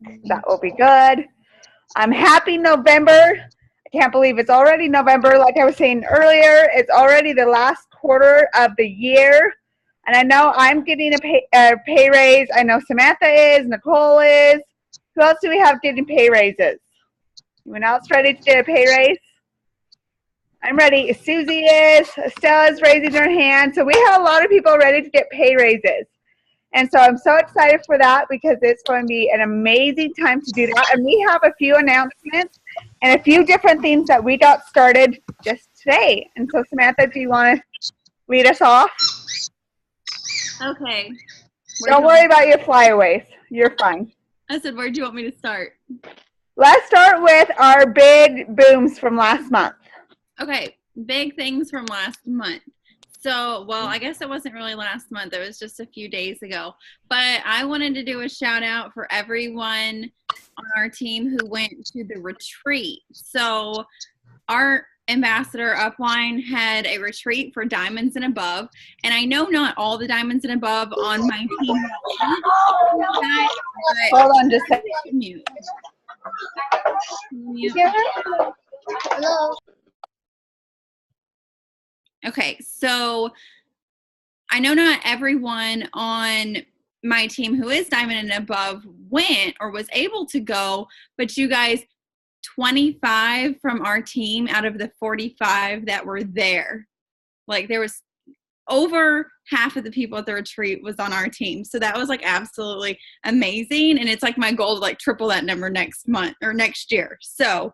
That will be good. I'm happy November. I can't believe it's already November. Like I was saying earlier, it's already the last quarter of the year. And I know I'm getting a pay raise. I know Samantha is, Nicole is. Who else do we have getting pay raises? Anyone else ready to get a pay raise? I'm ready. Susie is. Stella's raising her hand. So we have a lot of people ready to get pay raises. And so I'm so excited for that because it's going to be an amazing time to do that. And we have a few announcements and a few different things that we got started just today. And so Samantha, do you want to lead us off? Okay. Don't worry about your flyaways. You're fine. I said, where do you want me to start? Let's start with our big booms from last month. Okay, big things from last month. So, well, I guess it wasn't really last month. It was just a few days ago. But I wanted to do a shout out for everyone on our team who went to the retreat. So our ambassador upline had a retreat for diamonds and above. And I know not all the diamonds and above on my team. Hold on just a second. Mute. Hello. Okay, so I know not everyone on my team who is diamond and above went or was able to go, but you guys, 25 from our team out of the 45 that were there. Like there was over half of the people at the retreat was on our team. So that was like absolutely amazing. And it's like my goal to like triple that number next month or next year. So,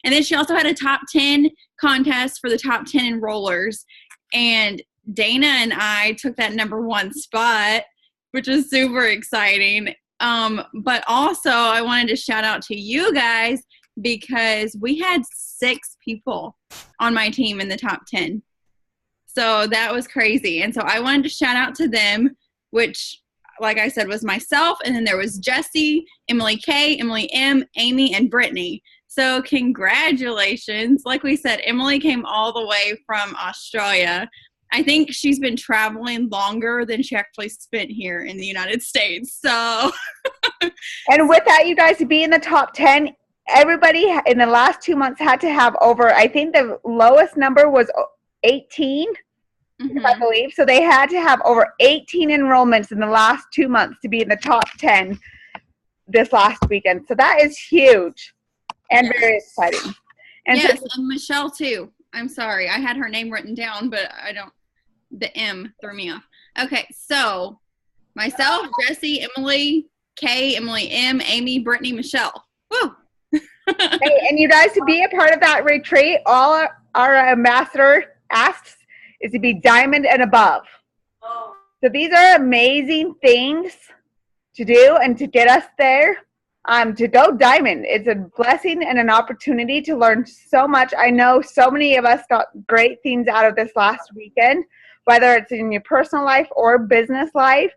and then she also had a top 10 contest for the top 10 enrollers. And Dana and I took that number 1 spot, which is super exciting. But also I wanted to shout out to you guys because we had 6 people on my team in the top 10. So that was crazy. And so I wanted to shout out to them, which, like I said, was myself. And then there was Jessie, Emily K, Emily M, Amy, and Brittany. So congratulations. Like we said, Emily came all the way from Australia. I think she's been traveling longer than she actually spent here in the United States. So. And with that, you guys, to be in the top 10, everybody in the last 2 months had to have over, I think the lowest number was 18. Mm-hmm. I believe. So they had to have over 18 enrollments in the last 2 months to be in the top 10 this last weekend. So that is huge and very exciting. And yes, so, and Michelle too. I'm sorry. I had her name written down, but the M threw me off. Okay, so myself, Jessie, Emily K, Emily M, Amy, Brittany, Michelle. Woo! hey, and you guys, to be a part of that retreat, all our ambassador asks is to be diamond and above. Oh. So these are amazing things to do and to get us there. To go diamond, it's a blessing and an opportunity to learn so much. I know so many of us got great things out of this last weekend, whether it's in your personal life or business life.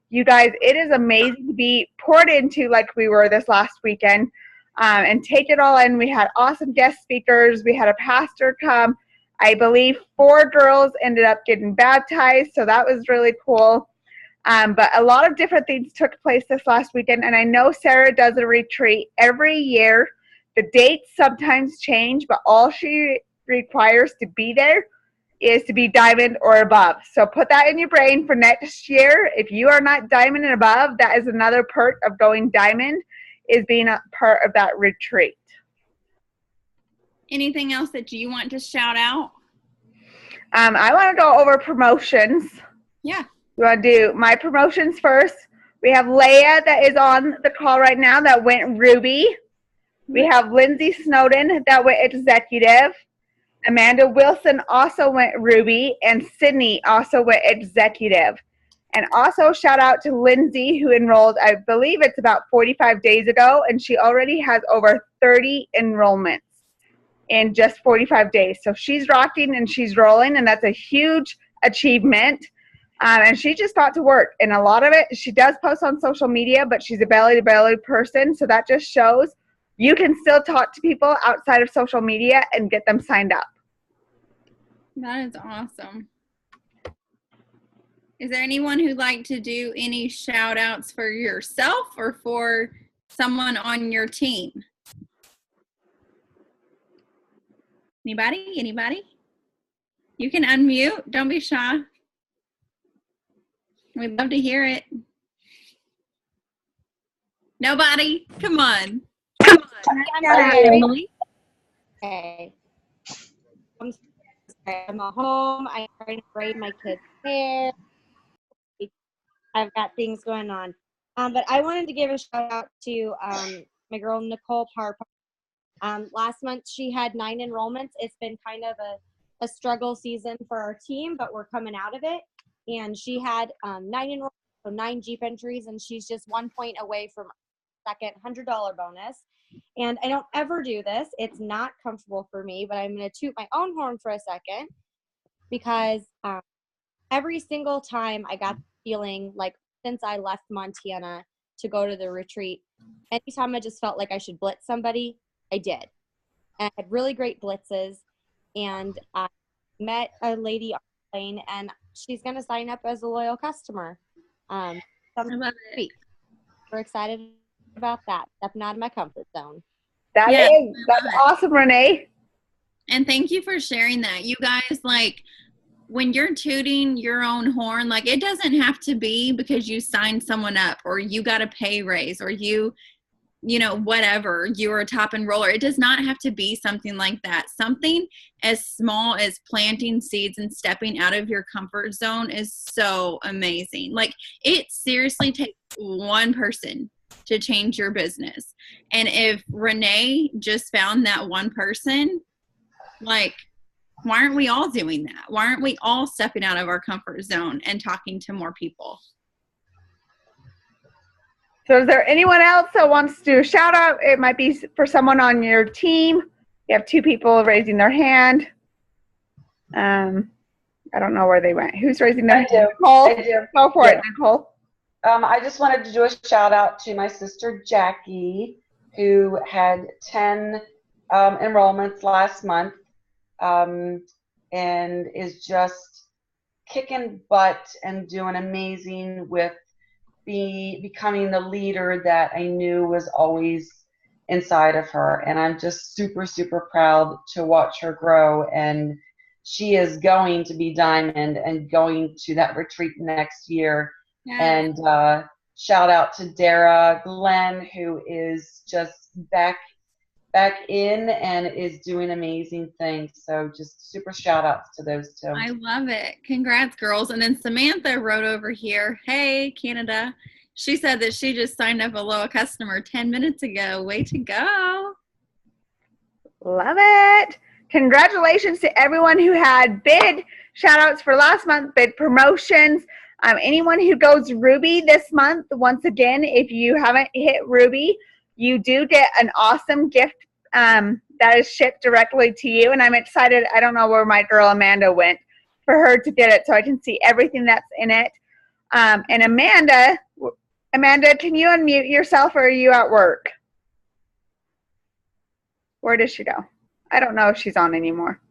You guys, it is amazing to be poured into like we were this last weekend and take it all in. We had awesome guest speakers. We had a pastor come. I believe 4 girls ended up getting baptized, so that was really cool. But a lot of different things took place this last weekend, and I know Sarah does a retreat every year. The dates sometimes change, but all she requires to be there is to be diamond or above. So put that in your brain for next year. If you are not diamond and above, that is another perk of going diamond, is being a part of that retreat. Anything else that you want to shout out? I want to go over promotions. Yeah. You want to do my promotions first? We have Leah that is on the call right now that went Ruby. We have Lindsay Snowden that went Executive. Amanda Wilson also went Ruby. And Sydney also went Executive. And also shout out to Lindsay, who enrolled, I believe it's about 45 days ago, and she already has over 30 enrollments in just 45 days. So she's rocking and she's rolling, and that's a huge achievement. And she just got to work. And a lot of it, she does post on social media, but she's a belly-to-belly person. So that just shows you can still talk to people outside of social media and get them signed up. That is awesome. Is there anyone who'd like to do any shout outs for yourself or for someone on your team? Anybody? Anybody? You can unmute. Don't be shy. We'd love to hear it. Nobody? Come on. Come on. Emily? Okay. I'm sorry. I'm at home. I'm trying to braid my kid's hair. I've got things going on. But I wanted to give a shout out to my girl Nicole Parr. Last month she had 9 enrollments. It's been kind of a struggle season for our team, but we're coming out of it. And she had 9 enrollments, so 9 Jeep entries, and she's just 1 point away from second $100 bonus. And I don't ever do this. It's not comfortable for me, but I'm going to toot my own horn for a second, because every single time I got the feeling like since I left Montana to go to the retreat, anytime I just felt like I should blitz somebody, I did. And I had really great blitzes, and I met a lady on the plane, and she's going to sign up as a loyal customer. I love it. We're excited about that. Stepping out of my comfort zone. That's awesome, Renee. And thank you for sharing that. You guys, like, when you're tooting your own horn, like, it doesn't have to be because you signed someone up or you got a pay raise or you know, whatever, you're a top enroller. It does not have to be something like that. Something as small as planting seeds and stepping out of your comfort zone is so amazing. Like, it seriously takes one person to change your business. And if Renee just found that one person, like, why aren't we all doing that? Why aren't we all stepping out of our comfort zone and talking to more people? So is there anyone else that wants to do a shout out? It might be for someone on your team. You have 2 people raising their hand. I don't know where they went. Who's raising their hand? Nicole? I do. Go for it, Nicole. I just wanted to do a shout out to my sister Jackie, who had 10 enrollments last month, and is just kicking butt and doing amazing with becoming the leader that I knew was always inside of her. And I'm just super, super proud to watch her grow. And she is going to be Diamond and going to that retreat next year. Yeah. And shout out to Dara Glenn, who is just back in and is doing amazing things. So just super shout outs to those 2. I love it. Congrats, girls. And then Samantha wrote over here, hey, Canada. She said that she just signed up a loyal customer 10 minutes ago. Way to go. Love it. Congratulations to everyone who had bid shout outs for last month, bid promotions. Anyone who goes Ruby this month, once again, if you haven't hit Ruby, you do get an awesome gift that is shipped directly to you. And I'm excited. I don't know where my girl Amanda went for her to get it so I can see everything that's in it. And Amanda, can you unmute yourself, or are you at work? Where does she go? I don't know if she's on anymore.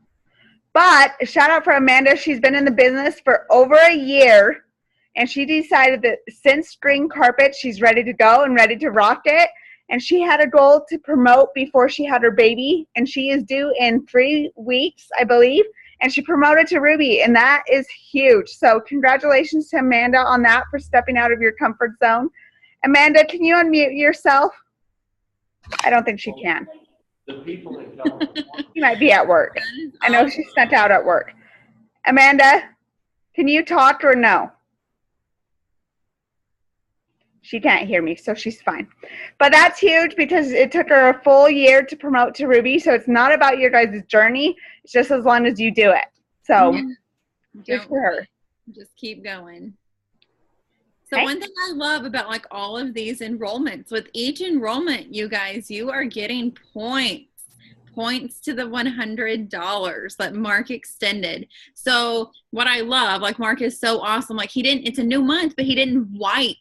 But a shout out for Amanda. She's been in the business for over a year. And she decided that since spring carpet, she's ready to go and ready to rock it. And she had a goal to promote before she had her baby. And she is due in 3 weeks, I believe. And she promoted to Ruby. And that is huge. So congratulations to Amanda on that for stepping out of your comfort zone. Amanda, can you unmute yourself? I don't think she can. The people in California. She might be at work. I know she's sent out at work. Amanda, can you talk or no? She can't hear me, so she's fine. But that's huge because it took her a full year to promote to Ruby. So it's not about your guys' journey. It's just as long as you do it. So good for her. Just keep going. So one thing I love about like all of these enrollments, with each enrollment, you guys, you are getting points to the $100 that Mark extended. So what I love, like, Mark is so awesome. Like, it's a new month, but he didn't wipe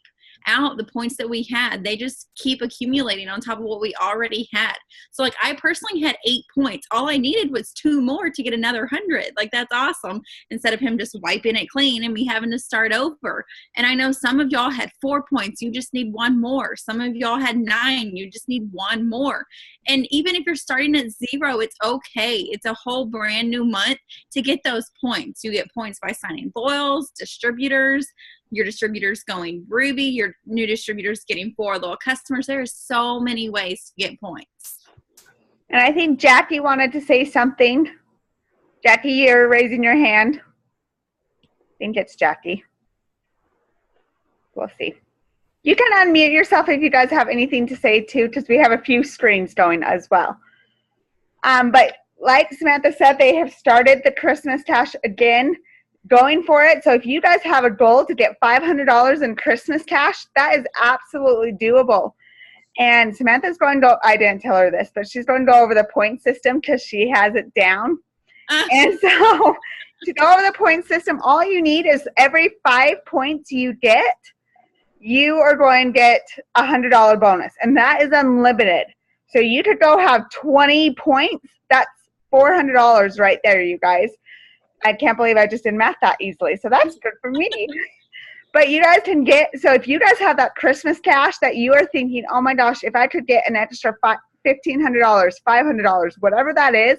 out the points that we had. They just keep accumulating on top of what we already had. So like I personally had 8 points. All I needed was 2 more to get another 100. Like that's awesome. Instead of him just wiping it clean and me having to start over. And I know some of y'all had 4 points. You just need 1 more. Some of y'all had 9. You just need 1 more. And even if you're starting at 0, it's okay. It's a whole brand new month to get those points. You get points by signing loyals, distributors, your distributors going Ruby, your new distributors getting 4 loyal customers. There are so many ways to get points. And I think Jackie wanted to say something. Jackie, you're raising your hand. I think it's Jackie. We'll see. You can unmute yourself if you guys have anything to say too, because we have a few screens going as well. But like Samantha said, they have started the Christmas Cash again, going for it. So if you guys have a goal to get $500 in Christmas cash, that is absolutely doable. And Samantha's going to go, I didn't tell her this, but she's going to go over the point system because she has it down. And so to go over the point system, all you need is every 5 points you get, you are going to get a $100 bonus. And that is unlimited. So you could go have 20 points. That's $400 right there, you guys. I can't believe I just did math that easily. So that's good for me. But you guys can get, so if you guys have that Christmas cash that you are thinking, oh my gosh, if I could get an extra $1,500, $500, whatever that is,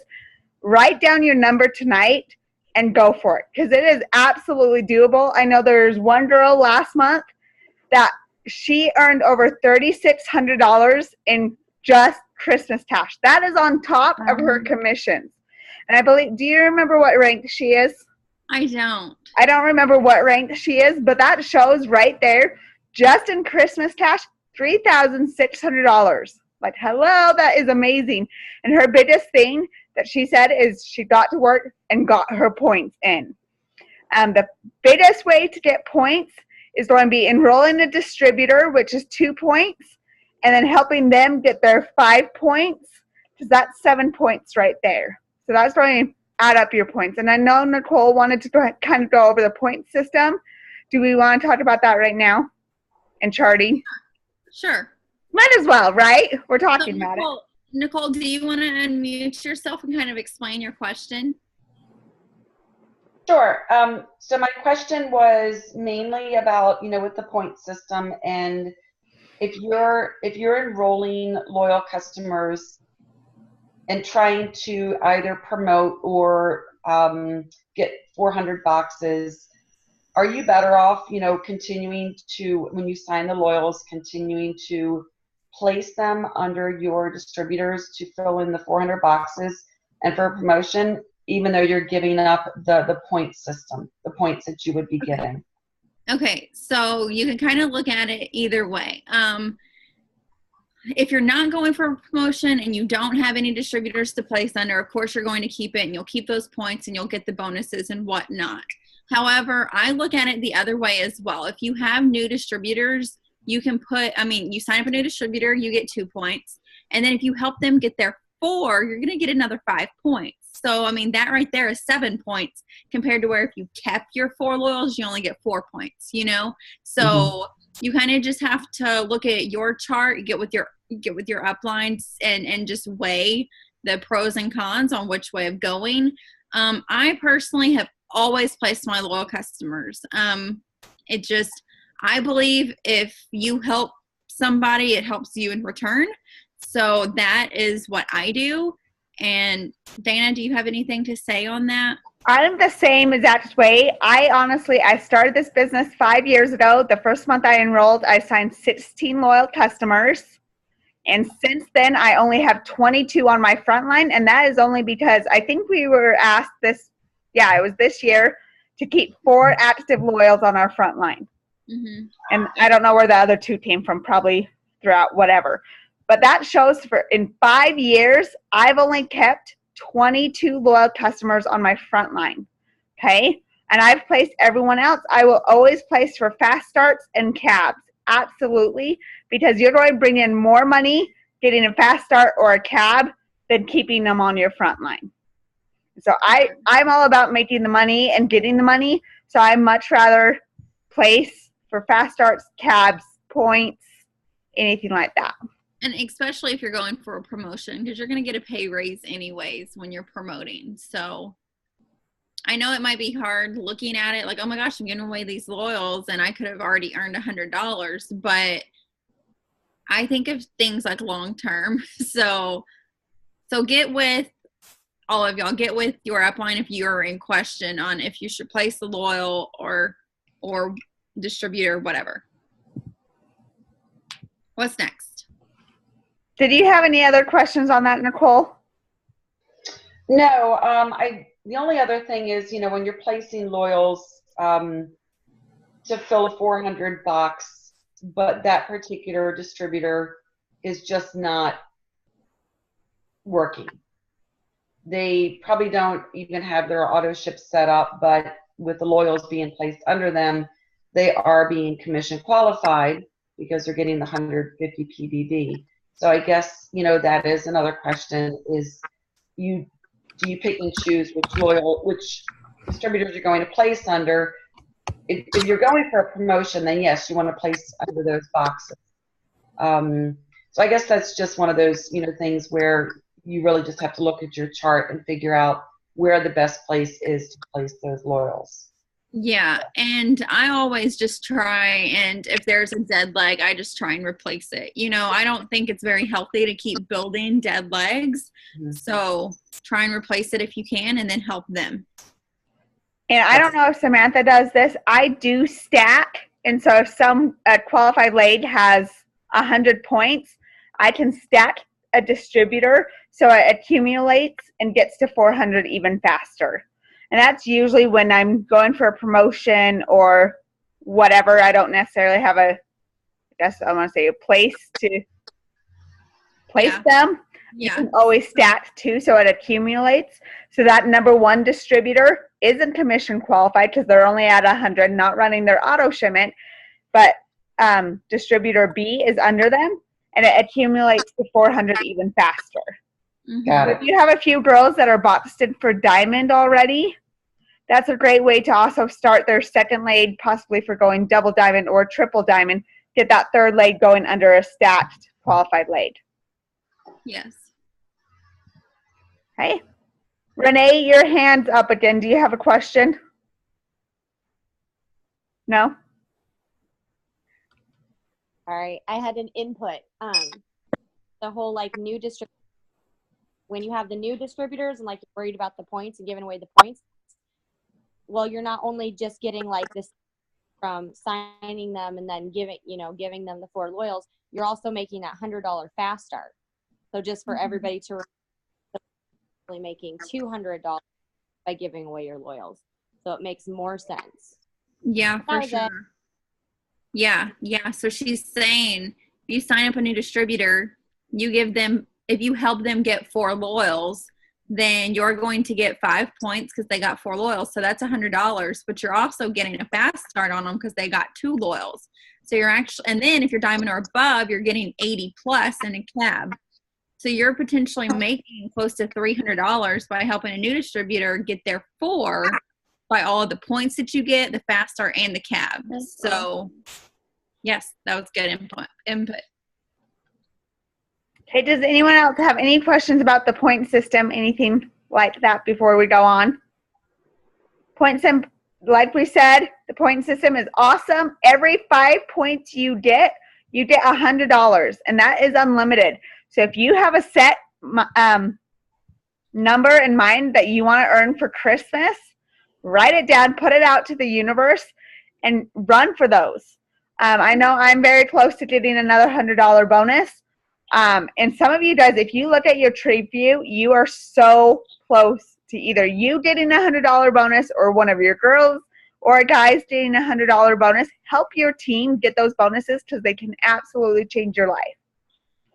write down your number tonight and go for it. Because it is absolutely doable. I know there's one girl last month that she earned over $3,600 in just Christmas cash. That is on top of her commissions. And I believe, do you remember what rank she is? I don't. I don't remember what rank she is, but that shows right there, just in Christmas cash, $3,600. Like, hello, that is amazing. And her biggest thing that she said is she got to work and got her points in. The biggest way to get points is going to be enrolling a distributor, which is 2 points, and then helping them get their 5 points, because that's 7 points right there. So that's going to add up your points. And I know Nicole wanted to kind of go over the point system. Do we want to talk about that right now? And Charty? Sure. Might as well, right? We're talking about it. Nicole, do you want to unmute yourself and kind of explain your question? Sure. So my question was mainly about, with the point system, and if you're enrolling loyal customers and trying to either promote or get 400 boxes, are you better off, continuing to, when you sign the loyals, continuing to place them under your distributors to fill in the 400 boxes and for promotion, even though you're giving up the point system, the points that you would be getting? Okay, so you can kind of look at it either way. If you're not going for a promotion and you don't have any distributors to place under, of course you're going to keep it and you'll keep those points and you'll get the bonuses and whatnot. However, I look at it the other way as well. If you have new distributors, you can you sign up a new distributor, you get 2 points. And then if you help them get their 4, you're going to get another 5 points. So, that right there is 7 points compared to where if you kept your 4 loyals, you only get 4 points, So you kind of just have to look at your chart, get with your uplines and just weigh the pros and cons on which way of going. I personally have always placed my loyal customers. I believe if you help somebody, it helps you in return. So that is what I do. And Dana, do you have anything to say on that? I'm the same exact way. I started this business 5 years ago. The first month I enrolled, I signed 16 loyal customers. And since then, I only have 22 on my front line. And that is only because I think we were asked it was this year, to keep 4 active loyals on our front line. Mm-hmm. And I don't know where the other 2 came from, probably throughout whatever. But that shows in 5 years, I've only kept 22 loyal customers on my front line. Okay? And I've placed everyone else. I will always place for fast starts and cabs. Absolutely. Because you're going to bring in more money getting a fast start or a cab than keeping them on your front line. So I'm all about making the money and getting the money. So I much rather place for fast starts, cabs, points, anything like that. And especially if you're going for a promotion, because you're going to get a pay raise anyways when you're promoting. So I know it might be hard looking at it like, oh my gosh, I'm giving away these loyals and I could have already earned $100, but I think of things like long term. So get with all of y'all, get with your upline if you're in question on if you should place the loyal or distributor, whatever. What's next? Did you have any other questions on that, Nicole? No, the only other thing is, when you're placing loyals to fill a 400 box, but that particular distributor is just not working. They probably don't even have their auto ship set up, but with the loyals being placed under them, they are being commission qualified because they're getting the 150 PBD. So I guess, that is another question is do you pick and choose which distributors you're going to place under? If you're going for a promotion, then yes, you want to place under those boxes. So I guess that's just one of those, things where you really just have to look at your chart and figure out where the best place is to place those loyals. Yeah, and I always just try, and if there's a dead leg, I just try and replace it. I don't think it's very healthy to keep building dead legs. Mm-hmm. So try and replace it if you can, and then help them. And I don't know if Samantha does this. I do stack, and so if a qualified leg has 100 points, I can stack a distributor so it accumulates and gets to 400 even faster. And that's usually when I'm going for a promotion or whatever. I don't necessarily have a place to place them. Yeah. You can always stack too, so it accumulates. So that number one distributor isn't commission qualified because they're only at 100, not running their auto shipment. But distributor B is under them, and it accumulates to 400 even faster. Mm-hmm. Got it. If you have a few girls that are boxed in for diamond already, that's a great way to also start their second leg, possibly for going double diamond or triple diamond. Get that third leg going under a stacked qualified leg. Yes. Hey, Renee, your hand's up again. Do you have a question? No? All right. I had an input. The whole new distributor. When you have the new distributors and you're worried about the points and giving away the points, well, you're not only just getting this from signing them and then giving them the 4 loyals, you're also making that $100 fast start. So just for everybody to really making $200 by giving away your loyals. So it makes more sense. Yeah, for sure. Yeah. So she's saying if you sign up a new distributor, if you help them get 4 loyals, then you're going to get 5 points because they got 4 loyals. So that's $100, but you're also getting a fast start on them because they got 2 loyals. So you're and then if you're diamond or above, you're getting 80 plus in a cab. So you're potentially making close to $300 by helping a new distributor get their 4 by all of the points that you get, the fast start, and the cab. So yes, that was good input. Okay, does anyone else have any questions about the point system, anything like that before we go on? Like we said, the point system is awesome. Every 5 points you get $100, and that is unlimited. So if you have a set number in mind that you want to earn for Christmas, write it down, put it out to the universe, and run for those. I know I'm very close to getting another $100 bonus. And some of you guys, if you look at your trade view, you are so close to either you getting a $100 bonus or one of your girls or guys getting a $100 bonus. Help your team get those bonuses because they can absolutely change your life.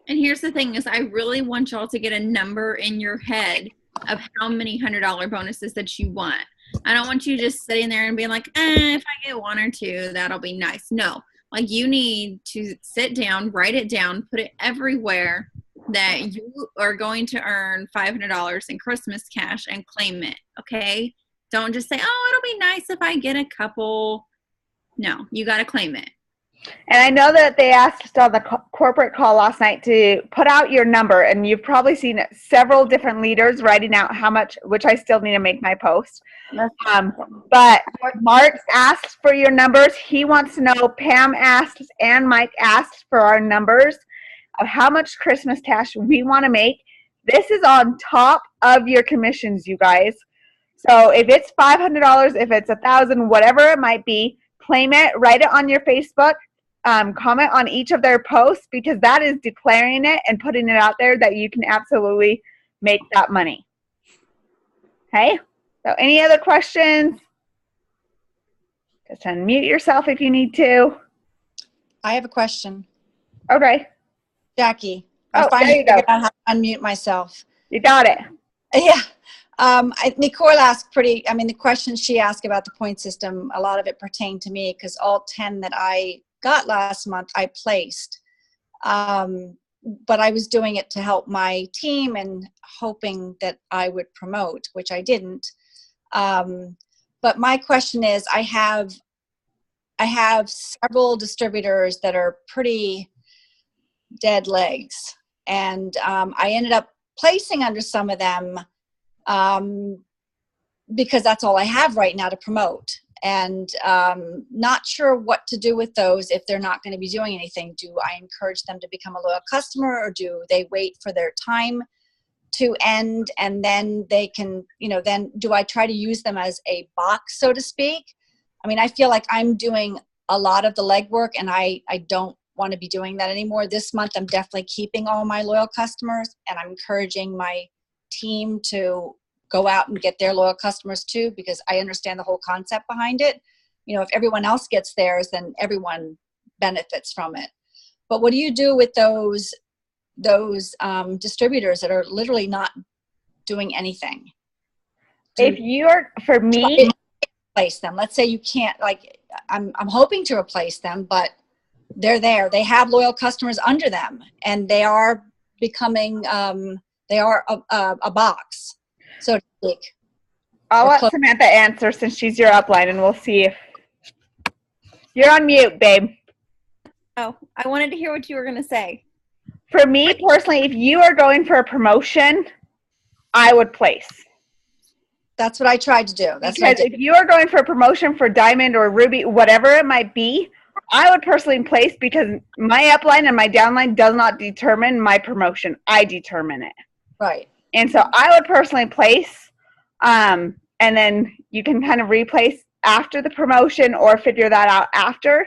And here's the thing is I really want y'all to get a number in your head of how many $100 bonuses that you want. I don't want you just sitting there and being like, if I get 1 or 2, that'll be nice. No. You need to sit down, write it down, put it everywhere that you are going to earn $500 in Christmas cash and claim it, okay? Don't just say, oh, it'll be nice if I get a couple. No, you got to claim it. And I know that they asked us on the corporate call last night to put out your number, and you've probably seen several different leaders writing out how much, which I still need to make my post. But Mark asked for your numbers. He wants to know, Pam asked and Mike asked for our numbers of how much Christmas cash we want to make. This is on top of your commissions, you guys. So if it's $500, if it's $1,000, whatever it might be, claim it, write it on your Facebook, comment on each of their posts, because that is declaring it and putting it out there that you can absolutely make that money. Okay? So any other questions? Just unmute yourself if you need to. I have a question. Okay. Jackie, Oh, I finally there you go. figured out how to unmute myself. You got it. Yeah. Nicole asked the questions she asked about the point system, a lot of it pertained to me because all 10 that I got last month, I placed. But I was doing it to help my team and hoping that I would promote, which I didn't. But my question is, I have several distributors that are pretty dead legs. And I ended up placing under some of them because that's all I have right now to promote. And not sure what to do with those if they're not going to be doing anything. Do I encourage them to become a loyal customer, or do they wait for their time to end and then they can, then do I try to use them as a box, so to speak? I mean, I feel like I'm doing a lot of the legwork and I don't want to be doing that anymore. This month, I'm definitely keeping all my loyal customers, and I'm encouraging my team to go out and get their loyal customers too, because I understand the whole concept behind it. If everyone else gets theirs, then everyone benefits from it. But what do you do with those distributors that are literally not doing anything? If you're, for me, replace them. Let's say you can't, I'm hoping to replace them, but they're there. They have loyal customers under them, and they are becoming, they are a box, so to speak. I'll let Samantha answer since she's your upline, and we'll see if you're on mute, babe. Oh, I wanted to hear what you were going to say. For me personally, if you are going for a promotion, I would place. That's what I tried to do. That's because if you are going for a promotion for Diamond or Ruby, whatever it might be, I would personally place, because my upline and my downline does not determine my promotion. I determine it. Right. And so I would personally place, and then you can kind of replace after the promotion or figure that out after.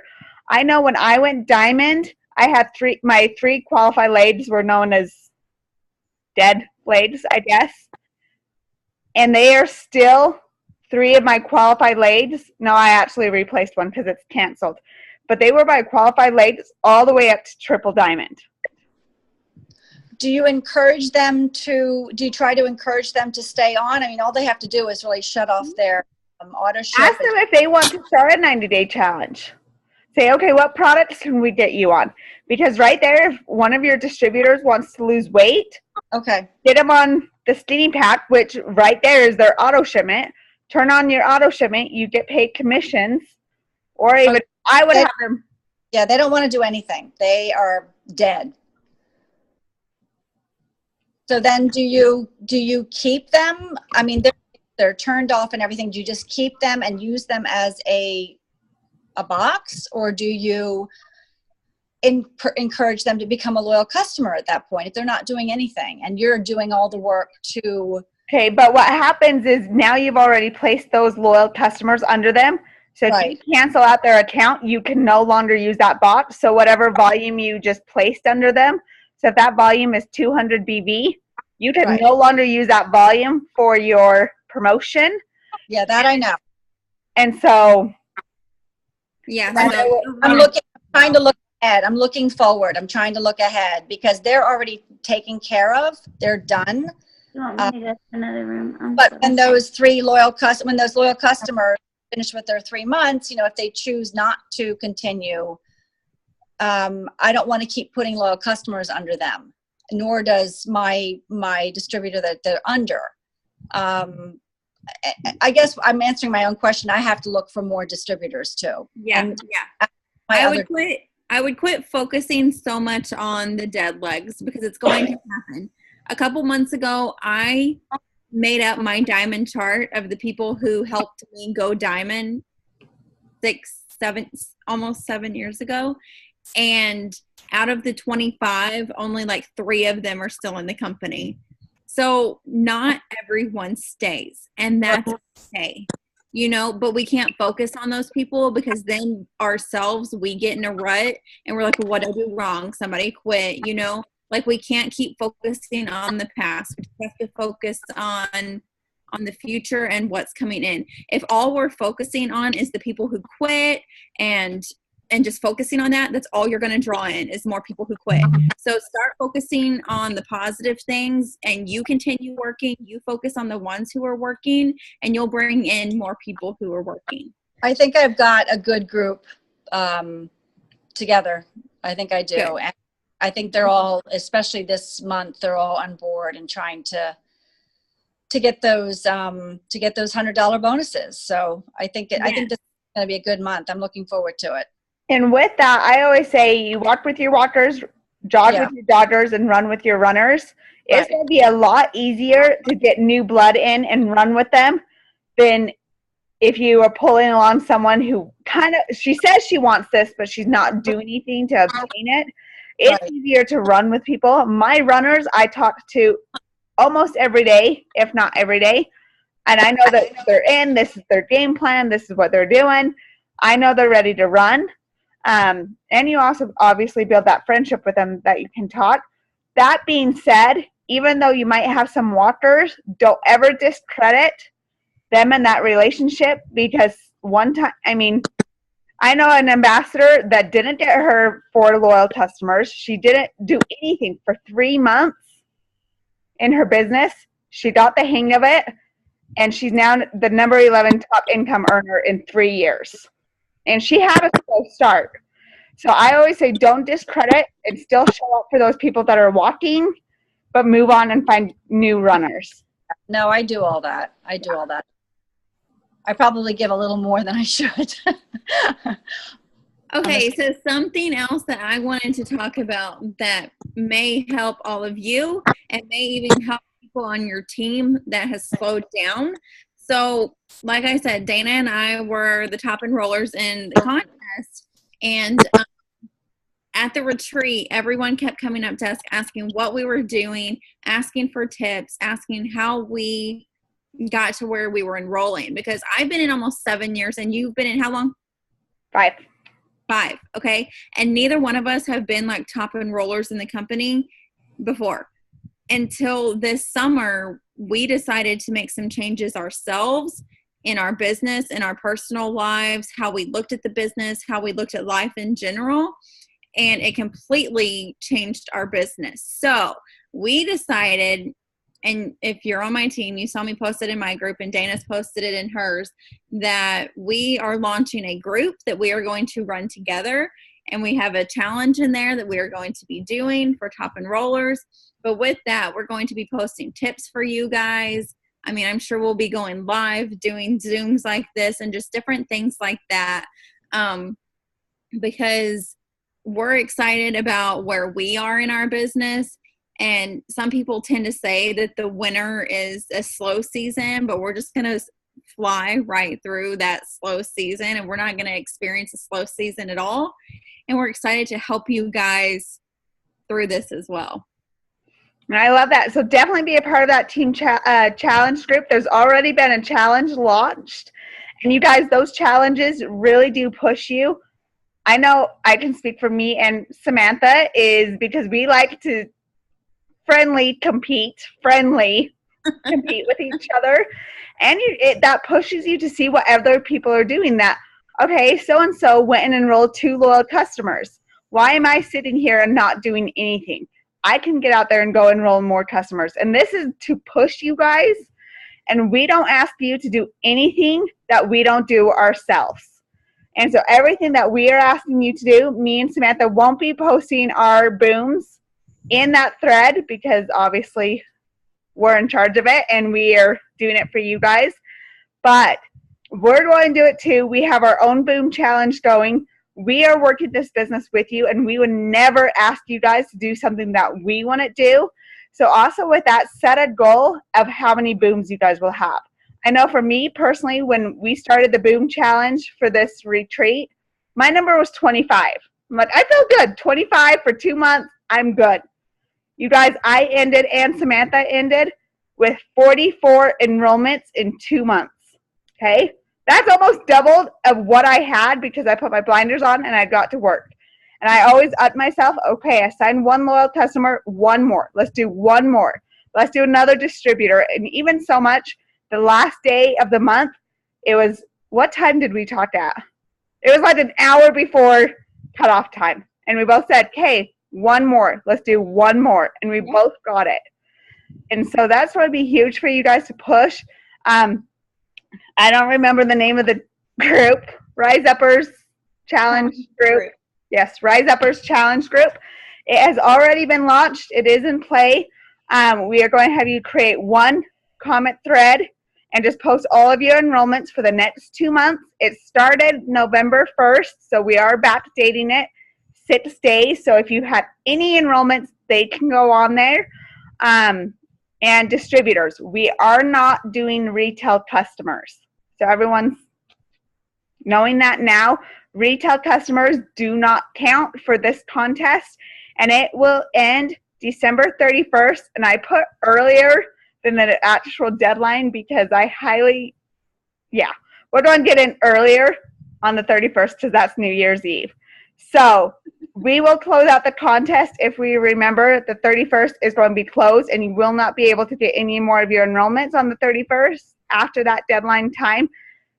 I know when I went Diamond, I had my three qualified ladies were known as dead ladies, I guess. And they are still 3 of my qualified ladies. No, I actually replaced one because it's canceled. But they were my qualified ladies all the way up to triple diamond. Do you try to encourage them to stay on? I mean, all they have to do is really shut off their auto ship. Ask them if they want to start a 90-day challenge. Say, okay, what products can we get you on? Because right there, if one of your distributors wants to lose weight, okay, get them on the skinny pack, which right there is their auto shipment. Turn on your auto shipment, you get paid commissions. Or even, I would have them. Yeah, they don't want to do anything. They are dead. So then do you keep them? I mean, they're turned off and everything. Do you just keep them and use them as a box, or do you encourage them to become a loyal customer at that point if they're not doing anything and you're doing all the work to? Okay, but what happens is now you've already placed those loyal customers under them. So if you cancel out their account, you can no longer use that box. So whatever volume you just placed under them, so if that volume is 200 BV, you can no longer use that volume for your promotion. Yeah, that I know. And so, yeah, I'm trying to look ahead. I'm looking forward. I'm trying to look ahead because they're already taken care of. They're done. You want me to go to another room? But when those loyal customers finish with their 3 months, if they choose not to continue, I don't want to keep putting loyal customers under them, nor does my distributor that they're under. I guess I'm answering my own question. I have to look for more distributors too. Yeah. I would quit focusing so much on the dead legs because it's going to happen. A couple months ago, I made up my diamond chart of the people who helped me go diamond almost 7 years ago. And out of the 25, only like 3 of them are still in the company. So not everyone stays, and that's okay. But we can't focus on those people because then ourselves, we get in a rut and we're like, well, what did I do wrong? Somebody quit, like we can't keep focusing on the past. We just have to focus on the future and what's coming in. If all we're focusing on is the people who quit and just focusing on that's all you're going to draw in is more people who quit. So start focusing on the positive things and you continue working. You focus on the ones who are working and you'll bring in more people who are working. I think I've got a good group together. I think I do. Good. And I think they're all, especially this month, they're all on board and trying to get those $100 bonuses. So I think this is going to be a good month. I'm looking forward to it. And with that, I always say you walk with your walkers, jog with your joggers, and run with your runners. It's going to be a lot easier to get new blood in and run with them than if you are pulling along someone who she says she wants this, but she's not doing anything to obtain it. It's easier to run with people. My runners, I talk to almost every day, if not every day. And I know that they're in, this is their game plan, this is what they're doing. I know they're ready to run. And you also obviously build that friendship with them that you can talk. That being said, even though you might have some walkers, don't ever discredit them in that relationship because one time, I know an ambassador that didn't get her 4 loyal customers. She didn't do anything for 3 months in her business. She got the hang of it, and she's now the number 11 top income earner in 3 years. And she had a slow start. So I always say don't discredit and still show up for those people that are walking, but move on and find new runners. No, I do all that. I probably give a little more than I should. Okay, so something else that I wanted to talk about that may help all of you and may even help people on your team that has slowed down. So, like I said, Dana and I were the top enrollers in the contest, and at the retreat, everyone kept coming up to us asking what we were doing, asking for tips, asking how we got to where we were enrolling. Because I've been in almost 7 years, and you've been in how long? 5. 5, okay? And neither one of us have been like top enrollers in the company before. Until this summer, we decided to make some changes ourselves in our business, in our personal lives, how we looked at the business, how we looked at life in general, and it completely changed our business. So we decided, and if you're on my team, you saw me post it in my group and Dana's posted it in hers, that we are launching a group that we are going to run together. And we have a challenge in there that we are going to be doing for top enrollers. But with that, we're going to be posting tips for you guys. I'm sure we'll be going live, doing Zooms like this and just different things like that. Because we're excited about where we are in our business. And some people tend to say that the winter is a slow season, but we're just going to fly right through that slow season. And we're not going to experience a slow season at all. And we're excited to help you guys through this as well. I love that. So definitely be a part of that team challenge group. There's already been a challenge launched. And you guys, those challenges really do push you. I know I can speak for me and Samantha is because we like to compete with each other. And that pushes you to see what other people are doing. That, okay, so-and-so went and enrolled 2 loyal customers. Why am I sitting here and not doing anything? I can get out there and go enroll more customers. And this is to push you guys. And we don't ask you to do anything that we don't do ourselves. And so everything that we are asking you to do, me and Samantha won't be posting our booms in that thread because obviously we're in charge of it and we are doing it for you guys. But we're going to do it too. We have our own boom challenge going. we are working this business with you, and we would never ask you guys to do something that we want to do. So also with that, set a goal of how many booms you guys will have. I know for me personally, when we started the boom challenge for this retreat, my number was 25. I'm like, I feel good. 25 for 2 months, I'm good. You guys, I ended and Samantha ended with 44 enrollments in 2 months. Okay? That's almost doubled of what I had because I put my blinders on and I got to work. And I always up myself, okay, I signed one loyal customer, one more. Let's do one more. Let's do another distributor. And even so much, the last day of the month, it was, what time did we talk at? It was like an hour before cutoff time. And we both said, okay, one more. Let's do one more. And we both got it. And so that's going to be huge for you guys to push. I don't remember the name of the group. Rise Uppers Challenge Group. Yes, Rise Uppers Challenge Group. It has already been launched. It is in play. We are going to have you create one comment thread and just post all of your enrollments for the next 2 months. It started November 1st, so we are backdating it 6 days. So if you have any enrollments, they can go on there. And distributors, we are not doing retail customers. So everyone's knowing that now. Retail customers do not count for this contest, and it will end December 31st. And I put earlier than the actual deadline because we're going to get in earlier on the 31st because that's New Year's Eve. So we will close out the contest. If we remember, the 31st is going to be closed, and you will not be able to get any more of your enrollments on the 31st. After that deadline time,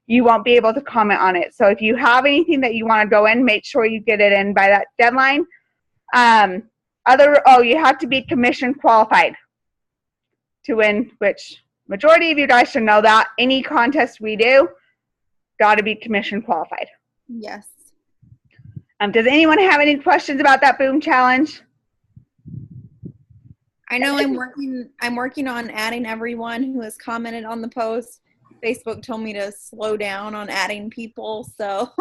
you won't be able to comment on it. So if you have anything that you want to go in, make sure you get it in by that deadline. You have to be commission qualified to win, which majority of you guys should know that. Any contest we do, got to be commission qualified. Yes. Does anyone have any questions about that boom challenge? I know I'm working on adding everyone who has commented on the post. Facebook told me to slow down on adding people, so.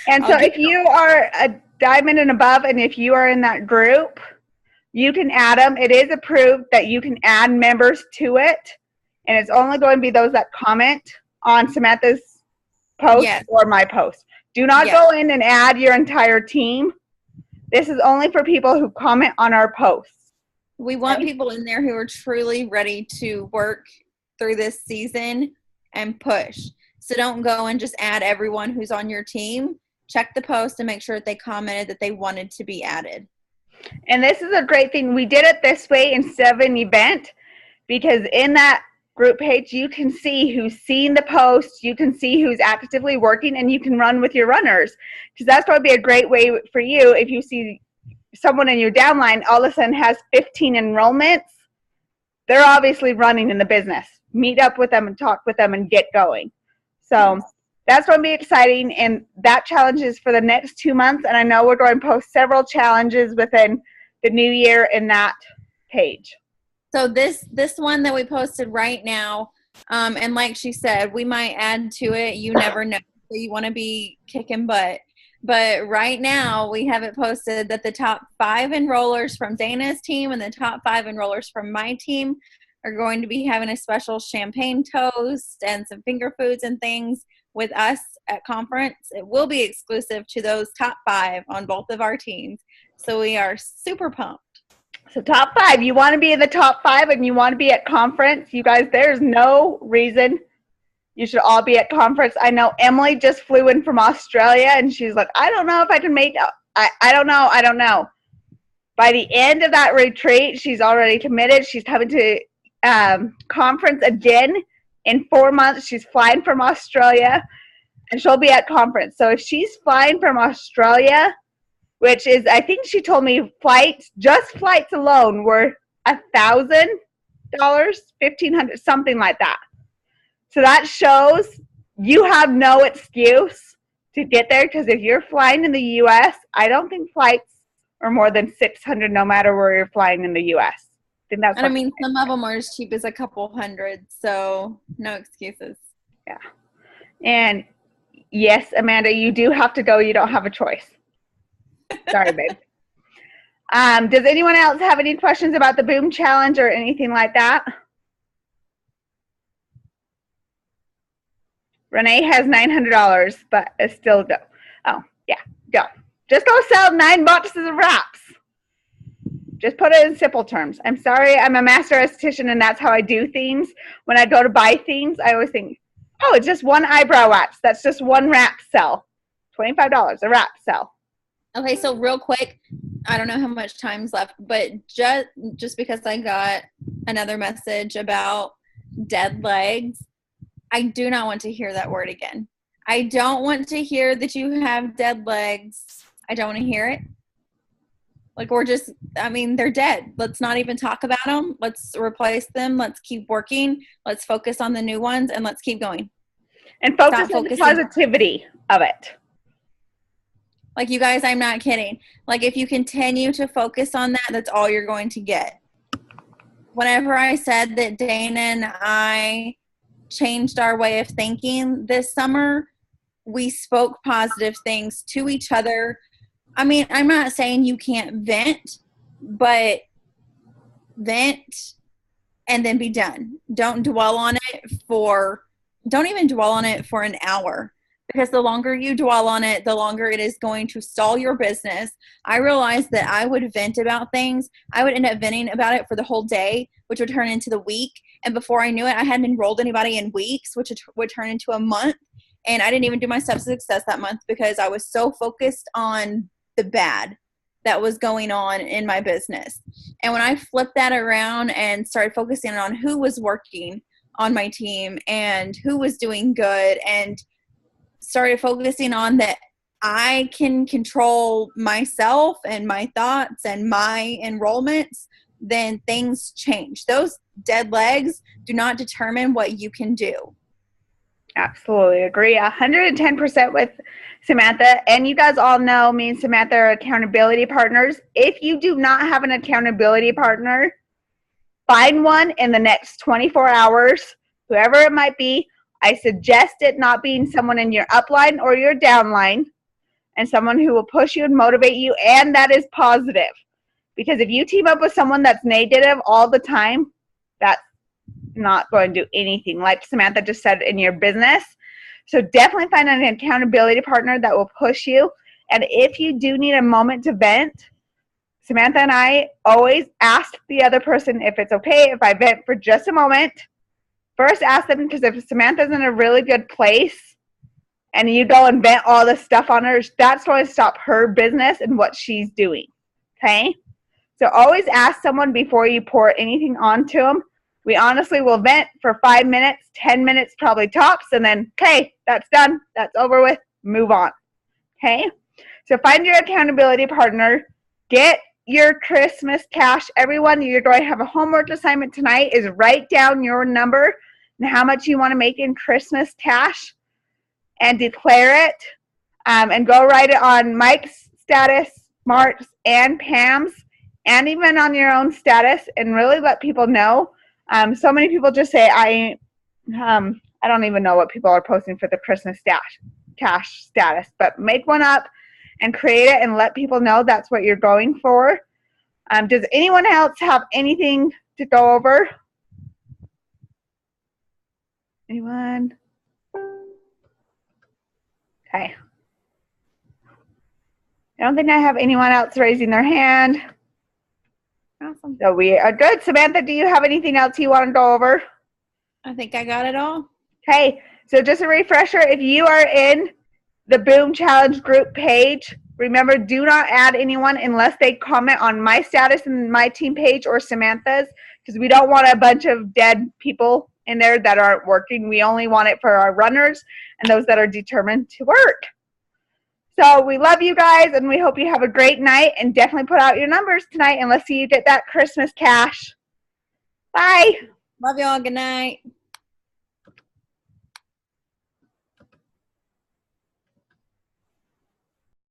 And so if you are a diamond and above, and if you are in that group, you can add them. It is approved that you can add members to it, and it's only going to be those that comment on Samantha's post or my post. Do not go in and add your entire team. This is only for people who comment on our posts. We want people in there who are truly ready to work through this season and push. So don't go and just add everyone who's on your team. Check the post and make sure that they commented that they wanted to be added. And this is a great thing. We did it this way instead of an event, because in that group page, you can see who's seen the post, you can see who's actively working, and you can run with your runners. Because that's going to be a great way for you if you see someone in your downline all of a sudden has 15 enrollments. They're obviously running in the business. Meet up with them and talk with them and get going. So that's going to be exciting, and that challenge is for the next 2 months, and I know we're going to post several challenges within the new year in that page. So this one that we posted right now, and like she said, we might add to it. You never know. So you want to be kicking butt. But right now, we have it posted that the top 5 enrollers from Dana's team and the top 5 enrollers from my team are going to be having a special champagne toast and some finger foods and things with us at conference. It will be exclusive to those top 5 on both of our teams. So we are super pumped. So top 5, you want to be in the top 5 and you want to be at conference. You guys, there's no reason you should all be at conference. I know Emily just flew in from Australia, and she's like, I don't know if I can make it. I don't know. By the end of that retreat, she's already committed. She's coming to conference again in 4 months. She's flying from Australia, and she'll be at conference. So if she's flying from Australia, which is, I think she told me just flights alone were $1,000, $1,500, something like that. So that shows you have no excuse to get there, because if you're flying in the U.S., I don't think flights are more than $600 no matter where you're flying in the U.S. And I mean, some of them are as cheap as a couple hundred, so no excuses. Yeah. And Yes, Amanda, you do have to go. You don't have a choice. Sorry, babe. Does anyone else have any questions about the Boom Challenge or anything like that? Renee has $900, but it's still go. Oh, yeah, go. Just go sell 9 boxes of wraps. Just put it in simple terms. I'm sorry, I'm a master esthetician, and that's how I do things. When I go to buy things, I always think, oh, it's just one eyebrow wax. That's just one wrap sell. $25, a wrap sell. Okay, so real quick, I don't know how much time's left, but just because I got another message about dead legs, I do not want to hear that word again. I don't want to hear that you have dead legs. I don't want to hear it. Like, they're dead. Let's not even talk about them. Let's replace them. Let's keep working. Let's focus on the new ones, and let's keep going. And focus on the positivity of it. Like, you guys, I'm not kidding. Like, if you continue to focus on that, that's all you're going to get. Whenever I said that Dana and I changed our way of thinking this summer, we spoke positive things to each other. I mean, I'm not saying you can't vent, but vent and then be done. Don't even dwell on it for an hour, because the longer you dwell on it, the longer it is going to stall your business. I realized that I would vent about things. I would end up venting about it for the whole day, which would turn into the week. And before I knew it, I hadn't enrolled anybody in weeks, which would turn into a month. And I didn't even do my steps of success that month because I was so focused on the bad that was going on in my business. And when I flipped that around and started focusing on who was working on my team and who was doing good, and started focusing on that I can control myself and my thoughts and my enrollments, then things change. Those dead legs do not determine what you can do. Absolutely agree. 110% with Samantha. And you guys all know me and Samantha are accountability partners. If you do not have an accountability partner, find one in the next 24 hours, whoever it might be. I suggest it not being someone in your upline or your downline, and someone who will push you and motivate you, and that is positive. Because if you team up with someone that's negative all the time, that's not going to do anything, like Samantha just said, in your business. So definitely find an accountability partner that will push you. And if you do need a moment to vent, Samantha and I always ask the other person if it's okay if I vent for just a moment. First, ask them, because if Samantha's in a really good place and you go and vent all this stuff on her, that's going to stop her business and what she's doing. Okay? So always ask someone before you pour anything onto them. We honestly will vent for 5 minutes, 10 minutes probably tops, and then, okay, that's done. That's over with. Move on. Okay? So find your accountability partner. Get your Christmas cash. Everyone, you're going to have a homework assignment tonight is write down your number and how much you want to make in Christmas cash and declare it, and go write it on Mike's status, Mark's, and Pam's, and even on your own status, and really let people know. So many people just say, I don't even know what people are posting for the Christmas cash status, but make one up and create it and let people know that's what you're going for. Does anyone else have anything to go over? Anyone? Okay. I don't think I have anyone else raising their hand. Awesome. So we are good. Samantha, do you have anything else you want to go over? I think I got it all. Okay. So just a refresher, if you are in the Boom Challenge group page, remember, do not add anyone unless they comment on my status and my team page or Samantha's, because we don't want a bunch of dead people in there that aren't working. We only want it for our runners and those that are determined to work. So we love you guys, and we hope you have a great night, and definitely put out your numbers tonight, and let's see you get that Christmas cash. Bye. Love y'all. Good night.